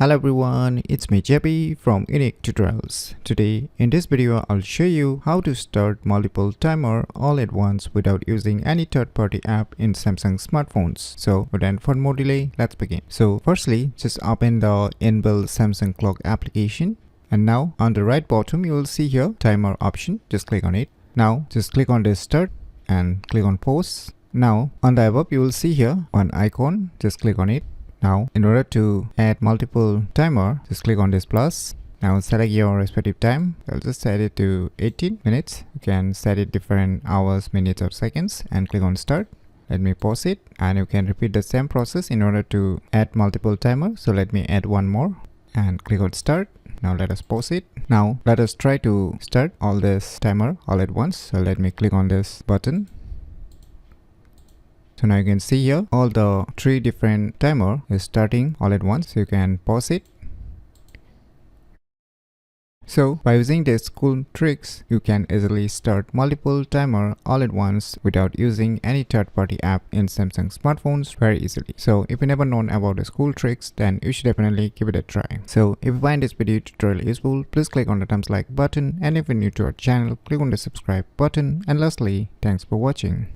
Hello everyone, it's me JP from UniqueTutorials. Today in this video I'll show you how to start multiple timer all at once without using any third-party app in Samsung smartphones. So without further more delay, let's begin. So firstly, just open the inbuilt Samsung clock application, and now on the right bottom you will see here timer option. Just click on it. Now just click on this start and click on pause. Now on the above you will see here one icon. Just click on it. Now, in order to add multiple timer, just click on this plus. Now select your respective time. I'll just set it to 18 minutes. You can set it different hours, minutes or seconds and click on start. Let me pause it, and you can repeat the same process in order to add multiple timer. So let me add one more and click on start. Now let us pause it. Now let us try to start all this timer all at once. So let me click on this button. So now you can see here all the three different timer is starting all at once. So you can pause it. So by using these cool tricks, you can easily start multiple timer all at once without using any third-party app in Samsung smartphones very easily. So if you never known about these cool tricks, then you should definitely give it a try. So if you find this video tutorial useful, please click on the thumbs like button, and if you're new to our channel, click on the subscribe button, and lastly, thanks for watching.